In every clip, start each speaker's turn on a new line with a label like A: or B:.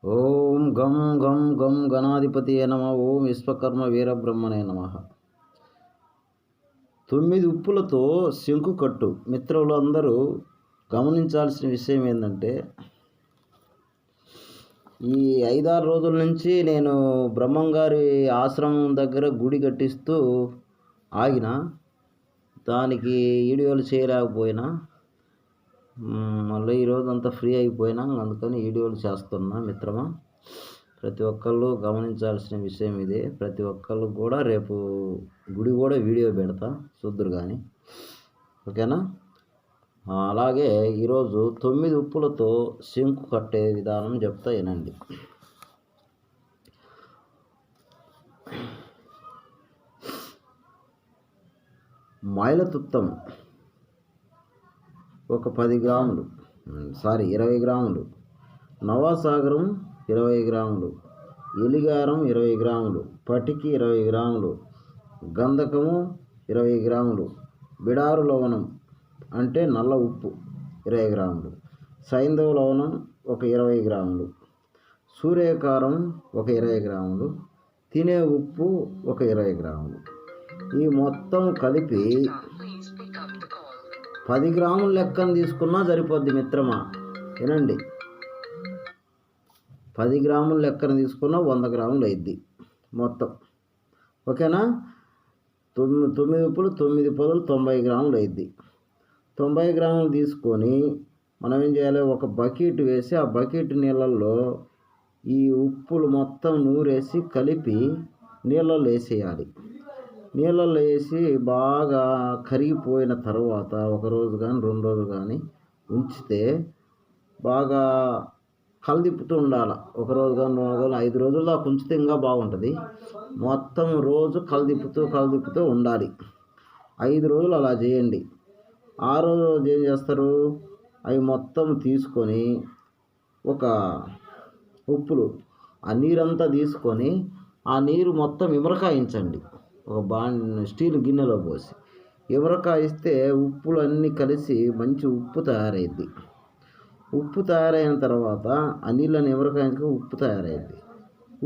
A: ఓం గం గం గం గణాధిపతియే నమ. ఓం విశ్వకర్మ వీరబ్రహ్మణే నమ. 9 ఉప్పులతో శంకు కట్టు. మిత్రులు అందరూ గమనించాల్సిన విషయం ఏంటంటే, ఈ 5-6 రోజుల నుంచి నేను బ్రహ్మంగారి ఆశ్రమం దగ్గర గుడి కట్టిస్తూ ఆగిన, దానికి వీడియోలు చేయలేకపోయినా, మళ్ళీ ఈరోజు అంతా ఫ్రీ అయిపోయినా, అందుకని వీడియోలు చేస్తున్నా. మిత్రమా, ప్రతి ఒక్కళ్ళు గమనించాల్సిన విషయం ఇదే. ప్రతి ఒక్కళ్ళు కూడా రేపు గుడి కూడా వీడియో పెడతా, చూద్దురు కానీ, ఓకేనా. అలాగే ఈరోజు 9 ఉప్పులతో శంకు కట్టే విధానం చెప్తా, వినండి. మైలతుత్తం ఒక 10 గ్రాములు, 20 గ్రాములు, నవాసాగరం 20 గ్రాములు, ఎలిగారం 20 గ్రాములు, పటికి 20 గ్రాములు, గంధకము 20 గ్రాములు, బిడారు లవణం అంటే నల్ల ఉప్పు 20 గ్రాములు, సైంధవ లవణం ఒక 20 గ్రాములు, సూర్యకారం ఒక 20 గ్రాములు, తినే ఉప్పు ఒక 20 గ్రాములు. ఈ మొత్తం కలిపి 10 గ్రాముల లెక్కన తీసుకున్నా సరిపోద్ది మిత్రమా, వినండి. 10 గ్రాముల లెక్కన తీసుకున్నా 100 గ్రాములు అయింది మొత్తం, ఓకేనా. 9 ఉప్పులు 9 పొదలు 90 గ్రాములు అయింది. 90 గ్రాములు తీసుకొని మనం ఏం చేయాలి, ఒక బకెట్ వేసి ఆ బకెట్ నీళ్ళల్లో ఈ ఉప్పులు మొత్తం నూరేసి కలిపి నీళ్ళల్లో వేసేయాలి. నీళ్ళల్లో వేసి బాగా కరిగిపోయిన తర్వాత 1 రోజు కానీ 2 రోజులు కానీ ఉంచితే బాగా కలదిప్పుతూ ఉండాలి. 1 రోజు కానీ 2 రోజులు 5 రోజులు దాకా ఉంచితే ఇంకా బాగుంటుంది. మొత్తం రోజు కలదిప్పుతూ ఉండాలి. 5 రోజులు అలా చేయండి. 6వ రోజు ఏం చేస్తారు, అవి మొత్తం తీసుకొని ఒక ఉప్పులు ఆ నీరంతా తీసుకొని ఆ నీరు మొత్తం ఇమరకాయించండి. ఒక స్టీల్ గిన్నెలో పోసి ఇమరకాయిస్తే ఉప్పులు అన్నీ కలిసి మంచి ఉప్పు తయారైద్ది. ఉప్పు తయారైన తర్వాత ఆ నీళ్ళని ఇమరకాయించక ఉప్పు తయారైద్ది.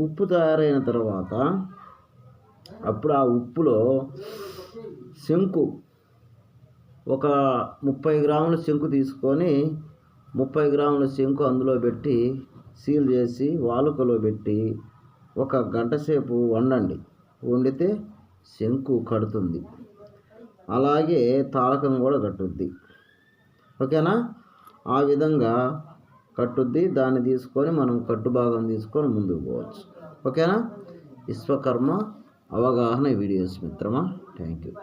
A: ఉప్పు తయారైన తర్వాత అప్పుడు ఆ ఉప్పులో శంకు ఒక 30 గ్రాముల శంకు తీసుకొని 30 గ్రాముల శంకు అందులో పెట్టి సీల్ చేసి వాలుకలో పెట్టి 1 గంట సేపు వండండి. వండితే శంకు కడుతుంది. అలాగే తాళకం కూడా కట్టుద్ది, ఓకేనా. ఆ విధంగా కట్టుద్ది. దాన్ని తీసుకొని మనం కట్టు భాగం తీసుకొని ముందుకు పోవచ్చు, ఓకేనా. విశ్వకర్మ అవగాహన వీడియోస్ మిత్రమా. Thank you.